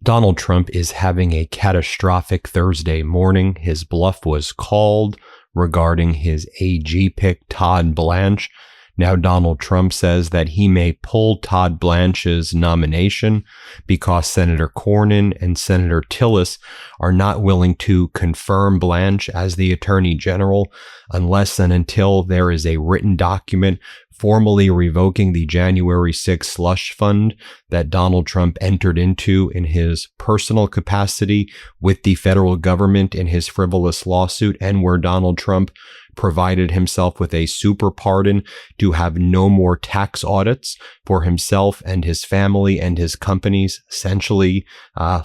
Donald Trump is having a catastrophic Thursday morning. His bluff was called regarding his AG pick, Todd Blanche. Now Donald Trump says that he may pull Todd Blanche's nomination because Senator Cornyn and Senator Tillis are not willing to confirm Blanche as the Attorney General unless and until there is a written document formally revoking the January 6th slush fund that Donald Trump entered into in his personal capacity with the federal government in his frivolous lawsuit, and where Donald Trump provided himself with a super pardon to have no more tax audits for himself and his family and his companies, essentially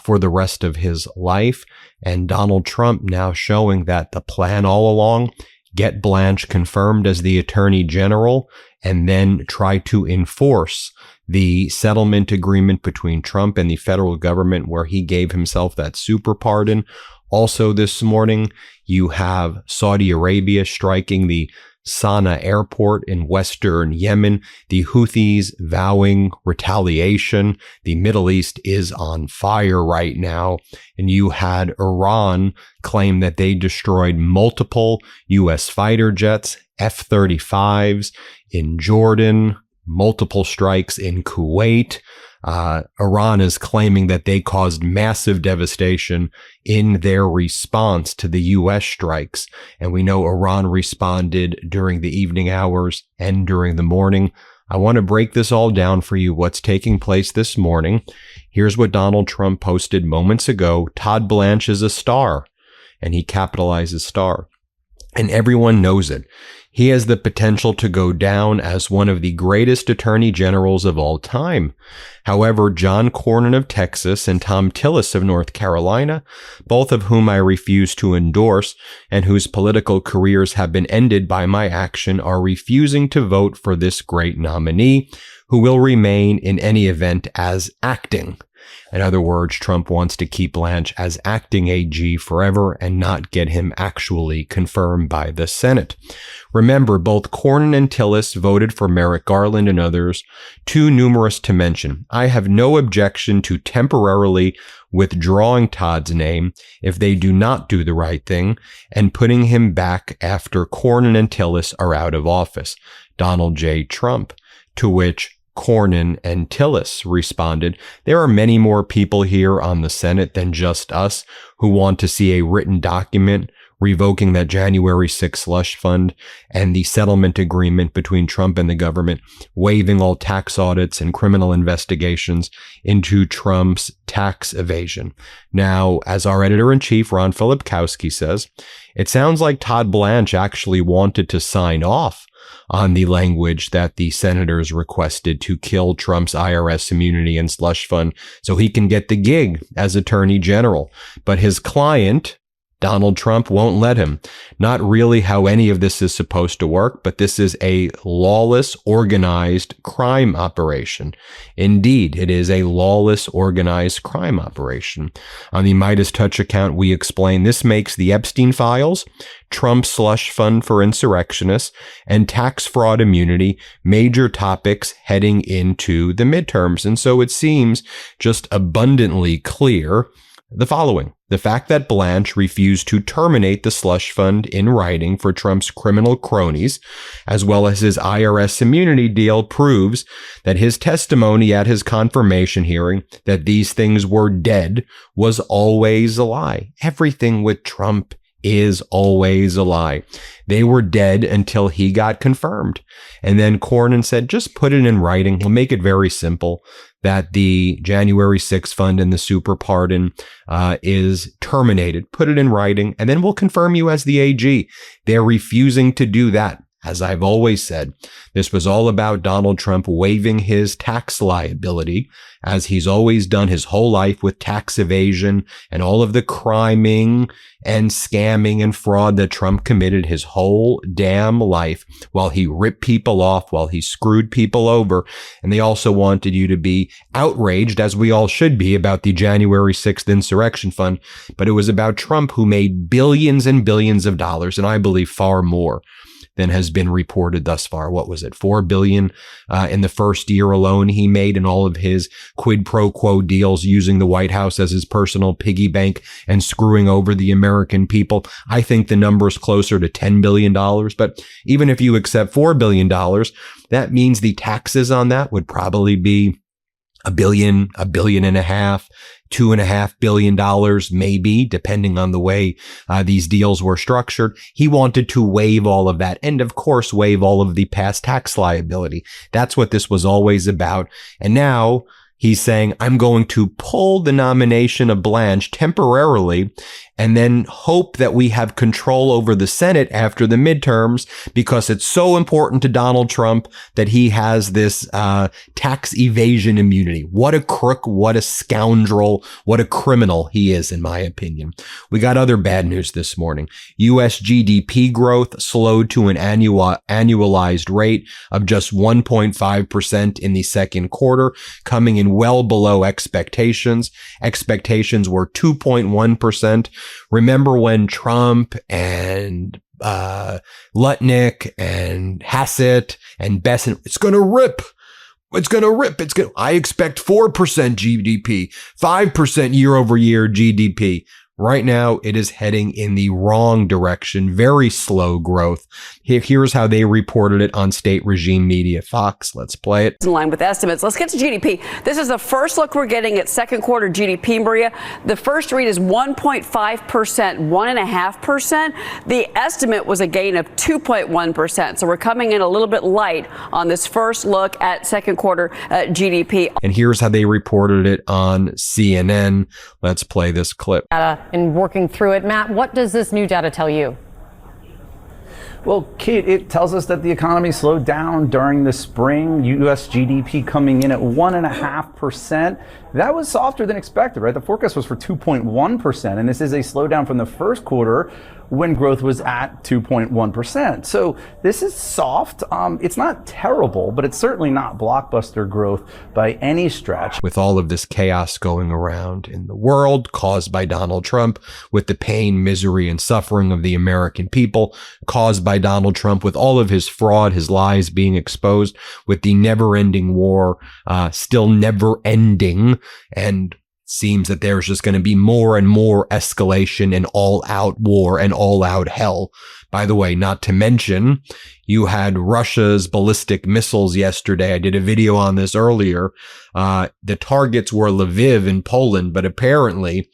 for the rest of his life. And Donald Trump now showing that the plan all along, get Blanche confirmed as the Attorney General, and then try to enforce the settlement agreement between Trump and the federal government where he gave himself that super pardon. Also this morning, you have Saudi Arabia striking the Sana'a airport in western Yemen, the Houthis vowing retaliation. The Middle East is on fire right now. And you had Iran claim that they destroyed multiple U.S. fighter jets, F-35s in Jordan, multiple strikes in Kuwait. Iran is claiming that they caused massive devastation in their response to the U.S. strikes. And we know Iran responded during the evening hours and during the morning. I want to break this all down for you, what's taking place this morning. Here's what Donald Trump posted moments ago. Todd Blanche is a star, and he capitalizes star. And everyone knows it. He has the potential to go down as one of the greatest attorney generals of all time. However, John Cornyn of Texas and Tom Tillis of North Carolina, both of whom I refuse to endorse and whose political careers have been ended by my action, are refusing to vote for this great nominee, who will remain in any event as acting. In other words, Trump wants to keep Blanche as acting AG forever and not get him actually confirmed by the Senate. Remember, both Cornyn and Tillis voted for Merrick Garland and others, too numerous to mention. I have no objection to temporarily withdrawing Todd's name if they do not do the right thing and putting him back after Cornyn and Tillis are out of office. Donald J. Trump, to which Cornyn and Tillis responded, there are many more people here on the Senate than just us who want to see a written document revoking that January 6th slush fund and the settlement agreement between Trump and the government, waiving all tax audits and criminal investigations into Trump's tax evasion. Now, as our editor-in-chief, Ron Filipkowski, says, it sounds like Todd Blanche actually wanted to sign off on the language that the senators requested to kill Trump's IRS immunity and slush fund so he can get the gig as Attorney General. But his client, Donald Trump, won't let him. Not really how any of this is supposed to work, but this is a lawless, organized crime operation. Indeed, it is a lawless, organized crime operation. On the MeidasTouch account, we explain this makes the Epstein files, Trump's slush fund for insurrectionists, and tax fraud immunity major topics heading into the midterms. And so it seems just abundantly clear the following. The fact that Blanche refused to terminate the slush fund in writing for Trump's criminal cronies, as well as his IRS immunity deal, proves that his testimony at his confirmation hearing that these things were dead was always a lie. Everything with Trump is always a lie. They were dead until he got confirmed. And then Cornyn said, just put it in writing. We'll make it very simple that the January 6th fund and the super pardon is terminated. Put it in writing, and then we'll confirm you as the AG. They're refusing to do that. As I've always said, this was all about Donald Trump waiving his tax liability, as he's always done his whole life with tax evasion and all of the criming and scamming and fraud that Trump committed his whole damn life while he ripped people off, while he screwed people over. And they also wanted you to be outraged, as we all should be, about the January 6th insurrection fund. But it was about Trump, who made billions and billions of dollars, and I believe far more, than has been reported thus far. What was it? $4 billion in the first year alone he made in all of his quid pro quo deals, using the White House as his personal piggy bank and screwing over the American people. I think the number is closer to $10 billion. But even if you accept $4 billion, that means the taxes on that would probably be $1 billion, $1.5 billion, $2.5 billion, maybe, depending on the way these deals were structured. He wanted to waive all of that and, of course, waive all of the past tax liability. That's what this was always about. And now he's saying, I'm going to pull the nomination of Blanche temporarily and then hope that we have control over the Senate after the midterms, because it's so important to Donald Trump that he has this tax evasion immunity. What a crook, what a scoundrel, what a criminal he is, in my opinion. We got other bad news this morning. U.S. GDP growth slowed to an annualized rate of just 1.5% in the second quarter, coming in well below expectations. Expectations were 2.1%. Remember when Trump and Lutnick and Hassett and Besson, it's going to rip. It's going to rip. I expect 4% GDP, 5% year over year GDP. Right now, it is heading in the wrong direction. Very slow growth. Here's how they reported it on state regime media. Fox, let's play it. In line with estimates. Let's get to GDP. This is the first look we're getting at second quarter GDP, Maria. The first read is 1.5%, 1.5%. The estimate was a gain of 2.1%. So we're coming in a little bit light on this first look at second quarter GDP. And here's how they reported it on CNN. Let's play this clip. And working through it, Matt, what does this new data tell you? Well, Kate, it tells us that the economy slowed down during the spring. U.S. GDP coming in at 1.5%. That was softer than expected, right? The forecast was for 2.1%, and this is a slowdown from the first quarter when growth was at 2.1%. So this is soft. It's not terrible, but it's certainly not blockbuster growth by any stretch. With all of this chaos going around in the world caused by Donald Trump, with the pain, misery, and suffering of the American people caused by Donald Trump, with all of his fraud, his lies being exposed, with the never-ending war still never-ending, and seems that there's just going to be more and more escalation and all-out war and all-out hell. By the way, not to mention, you had Russia's ballistic missiles yesterday. I did a video on this earlier. The targets were Lviv in Poland, but apparently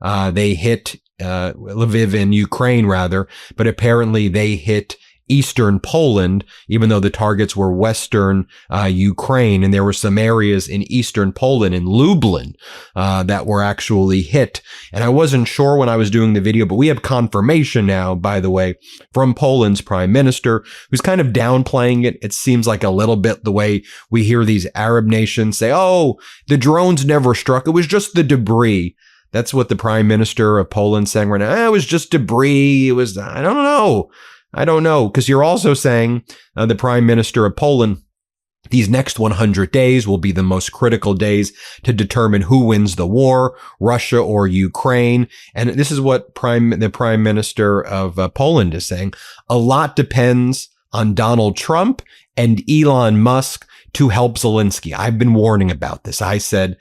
they hit Lviv in Ukraine, rather, but apparently they hit eastern Poland, even though the targets were western Ukraine. And there were some areas in eastern Poland, in Lublin, that were actually hit. And I wasn't sure when I was doing the video, but we have confirmation now, by the way, from Poland's prime minister, who's kind of downplaying it. It seems like a little bit the way we hear these Arab nations say, oh, the drones never struck. It was just the debris. That's what the prime minister of Poland's saying right now. It was just debris. It was, I don't know, because you're also saying the prime minister of Poland, these next 100 days will be the most critical days to determine who wins the war, Russia or Ukraine. And this is what the prime minister of Poland is saying. A lot depends on Donald Trump and Elon Musk to help Zelensky. I've been warning about this. I said,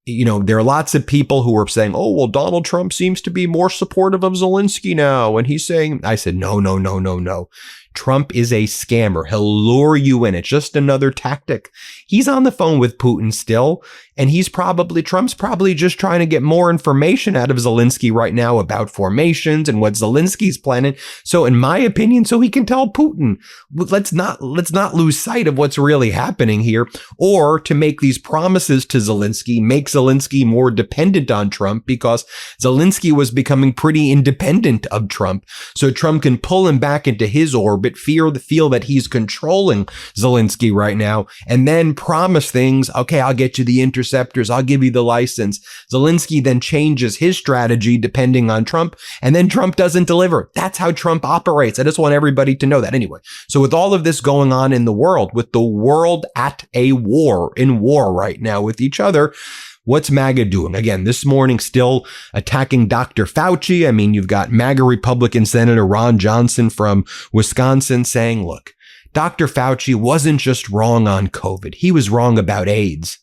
you know, there are lots of people who are saying, oh, well, Donald Trump seems to be more supportive of Zelensky now. And he's saying, I said, no. Trump is a scammer. He'll lure you in. It's just another tactic. He's on the phone with Putin still, and Trump's probably just trying to get more information out of Zelensky right now about formations and what Zelensky's planning. So in my opinion, so he can tell Putin, let's not lose sight of what's really happening here, or to make these promises to Zelensky, make Zelensky more dependent on Trump, because Zelensky was becoming pretty independent of Trump. So Trump can pull him back into his orbit, feel that he's controlling Zelensky right now, and then promise things. Okay, I'll get you the interceptors. I'll give you the license. Zelensky then changes his strategy depending on Trump, and then Trump doesn't deliver. That's how Trump operates. I just want everybody to know that anyway. So with all of this going on in the world, with the world at a war, in war right now with each other, What's MAGA doing? Again, this morning still attacking Dr. Fauci. I mean, you've got MAGA Republican Senator Ron Johnson from Wisconsin saying, look, Dr. Fauci wasn't just wrong on COVID. He was wrong about AIDS.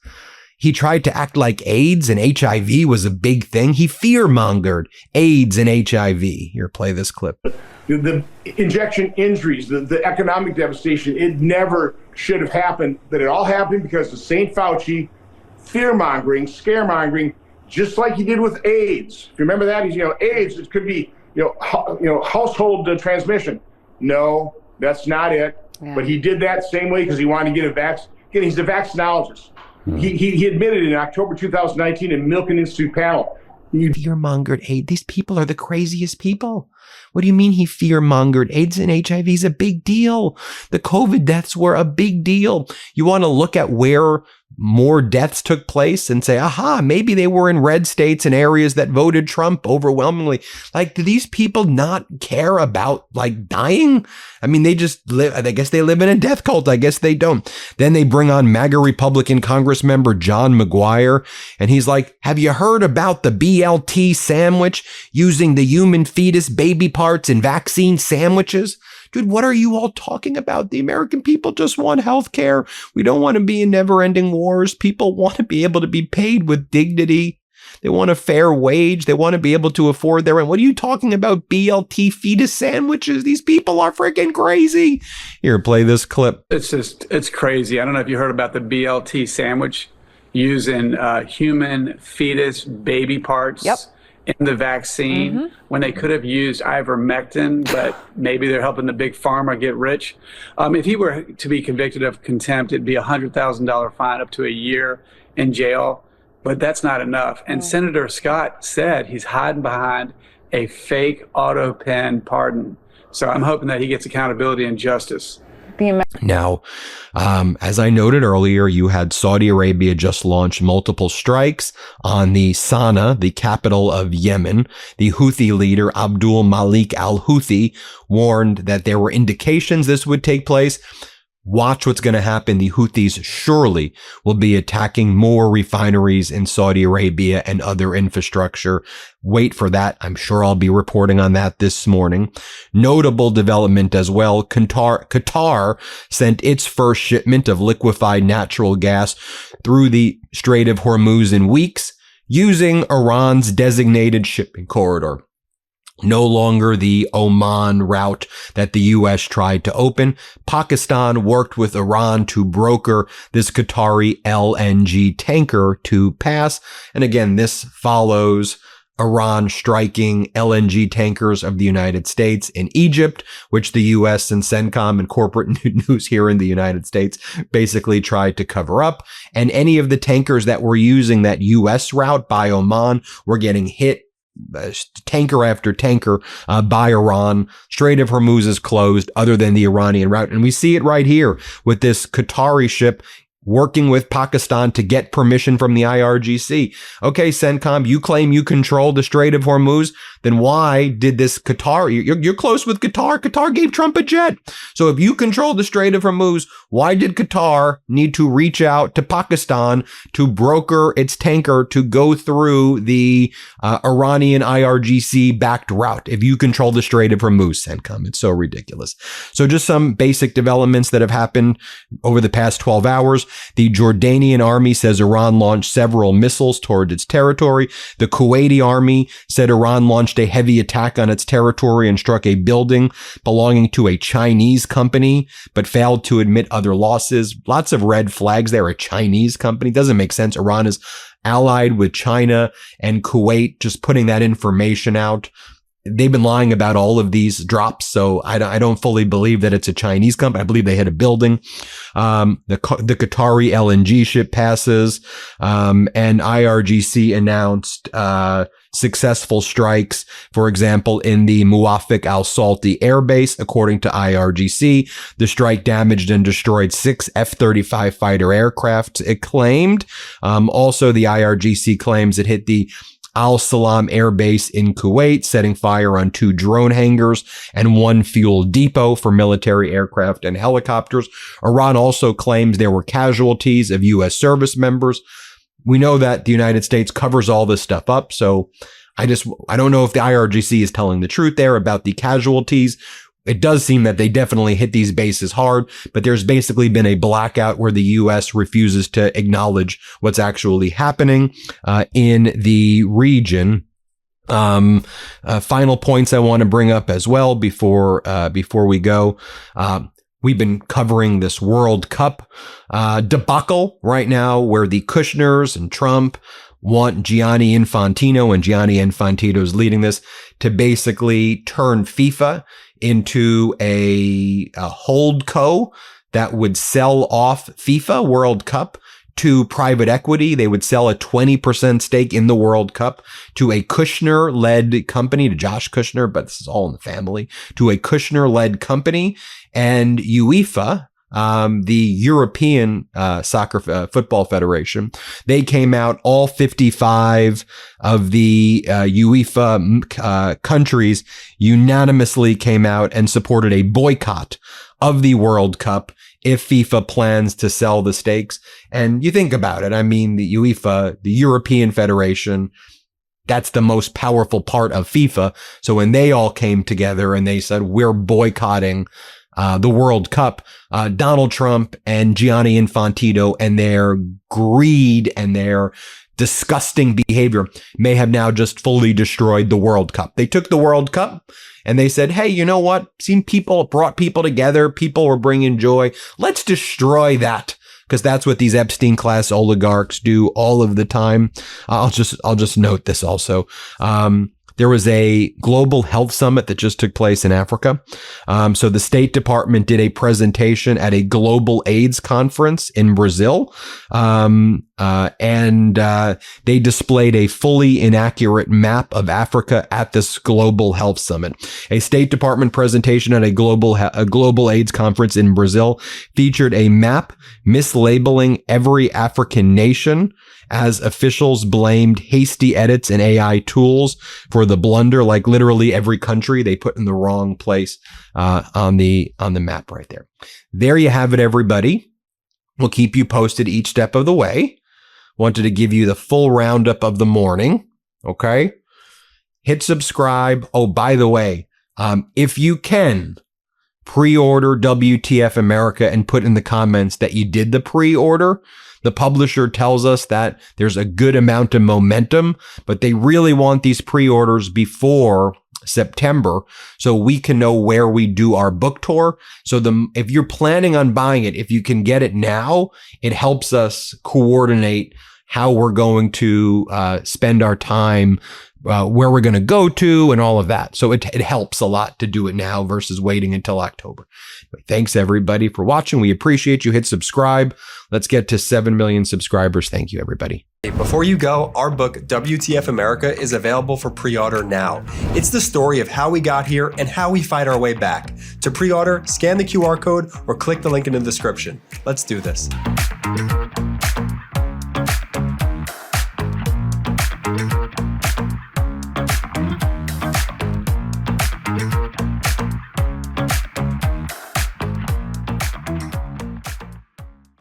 He tried to act like AIDS and HIV was a big thing. He fear-mongered AIDS and HIV. Here, play this clip. The injection injuries, the economic devastation, it never should have happened. But it all happened because of St. Fauci fear-mongering, scaremongering, just like he did with AIDS. If you remember that, he's, AIDS, it could be, household transmission. No, that's not it. Yeah. But he did that same way because he wanted to get a vaccine. Again, he's a vaccinologist. He admitted in October 2019 in Milken Institute panel. Fear-mongered AIDS. These people are the craziest people. What do you mean he fear-mongered? AIDS and HIV is a big deal. The COVID deaths were a big deal. You want to look at where more deaths took place and say, aha, maybe they were in red states and areas that voted Trump overwhelmingly. Like, do these people not care about dying? I mean, they just live, I guess they live in a death cult. I guess they don't. Then they bring on MAGA Republican Congress member John McGuire. And he's like, have you heard about the BLT sandwich using the human fetus baby parts in vaccine sandwiches? Dude, what are you all talking about? The American people just want health care. We don't want to be in never-ending wars. People want to be able to be paid with dignity. They want a fair wage. They want to be able to afford their rent. What are you talking about? BLT fetus sandwiches? These people are freaking crazy. Here, play this clip. It's crazy. I don't know if you heard about the BLT sandwich using human fetus baby parts. Yep. In the vaccine when they could have used ivermectin, but maybe they're helping the big pharma get rich. If he were to be convicted of contempt, it'd be a $100,000 fine up to a year in jail, but that's not enough. And Senator Scott said he's hiding behind a fake auto pen pardon. So I'm hoping that he gets accountability and justice. Now, as I noted earlier, you had Saudi Arabia just launch multiple strikes on the Sana'a, the capital of Yemen. The Houthi leader, Abdul Malik al-Houthi, warned that there were indications this would take place. Watch what's going to happen. The Houthis surely will be attacking more refineries in Saudi Arabia and other infrastructure. Wait for that. I'm sure I'll be reporting on that this morning. Notable development as well. Qatar sent its first shipment of liquefied natural gas through the Strait of Hormuz in weeks using Iran's designated shipping corridor. No longer the Oman route that the U.S. tried to open. Pakistan worked with Iran to broker this Qatari LNG tanker to pass. And again, this follows Iran striking LNG tankers of the United States in Egypt, which the U.S. and CENTCOM and corporate news here in the United States basically tried to cover up. And any of the tankers that were using that U.S. route by Oman were getting hit tanker after tanker by Iran. Strait of Hormuz is closed other than the Iranian route. And we see it right here with this Qatari ship working with Pakistan to get permission from the IRGC. Okay, CENTCOM, you claim you control the Strait of Hormuz. Then why did this Qatar, you're close with Qatar. Qatar gave Trump a jet. So if you control the Strait of Hormuz, why did Qatar need to reach out to Pakistan to broker its tanker to go through the Iranian IRGC backed route? If you control the Strait of Hormuz, CENTCOM, it's so ridiculous. So just some basic developments that have happened over the past 12 hours. The Jordanian army says Iran launched several missiles towards its territory. The Kuwaiti army said Iran launched a heavy attack on its territory and struck a building belonging to a Chinese company, but failed to admit other losses. Lots of red flags there. A Chinese company doesn't make sense. Iran is allied with China and Kuwait, just putting that information out. They've been lying about all of these drops, so I don't fully believe that it's a Chinese company. I believe they hit a building. The Qatari LNG ship passes, and IRGC announced successful strikes, for example, in the Muwafiq al-Salti air base. According to IRGC, the strike damaged and destroyed 6 F-35 fighter aircraft, it claimed. Also, the IRGC claims it hit the Al Salam Air Base in Kuwait, setting fire on 2 drone hangars and 1 fuel depot for military aircraft and helicopters. Iran also claims there were casualties of U.S. service members. we know that the United States covers all this stuff up. So I don't know if the IRGC is telling the truth there about the casualties. It does seem that they definitely hit these bases hard, but there's basically been a blackout where the U.S. refuses to acknowledge what's actually happening in the region. Final points I want to bring up as well before we go. We've been covering this World Cup debacle right now, where the Kushners and Trump want Gianni Infantino, and Gianni Infantino's leading this, to basically turn FIFA into a holdco that would sell off FIFA World Cup to private equity. They would sell a 20% stake in the World Cup to a Kushner-led company, to Josh Kushner, but this is all in the family, to a Kushner-led company. And UEFA, the European Football Federation, they came out, all 55 of the UEFA countries unanimously came out and supported a boycott of the World Cup if FIFA plans to sell the stakes. And you think about it, I mean, the UEFA, the European Federation, that's the most powerful part of FIFA. So when they all came together and they said, we're boycotting the World Cup, Donald Trump and Gianni Infantino and their greed and their disgusting behavior may have now just fully destroyed the World Cup. They took the World Cup and they said, hey, you know what? Brought people together. People were bringing joy. Let's destroy that. Because that's what these Epstein class oligarchs do all of the time. I'll just note this also. There was a global health summit that just took place in Africa. So the State Department did a presentation at a global AIDS conference in Brazil. And they displayed a fully inaccurate map of Africa at this global health summit. A State Department presentation at a global AIDS conference in Brazil featured a map mislabeling every African nation, as officials blamed hasty edits and AI tools for the blunder. Like literally every country they put in the wrong place on the map right there. There you have it, everybody. We'll keep you posted each step of the way. Wanted to give you the full roundup of the morning. Okay. Hit subscribe. Oh, by the way, if you can, pre-order WTF America and put in the comments that you did the pre-order. The publisher tells us that there's a good amount of momentum, but they really want these pre-orders before September so we can know where we do our book tour. So if you're planning on buying it, if you can get it now, it helps us coordinate how we're going to spend our time, where we're going to go to and all of that. So it helps a lot to do it now versus waiting until October. But thanks everybody for watching. We appreciate you. Hit subscribe. Let's get to 7 million subscribers. Thank you, everybody. Before you go, our book, WTF America, is available for pre-order now. It's the story of how we got here and how we fight our way back. To pre-order, scan the QR code or click the link in the description. Let's do this.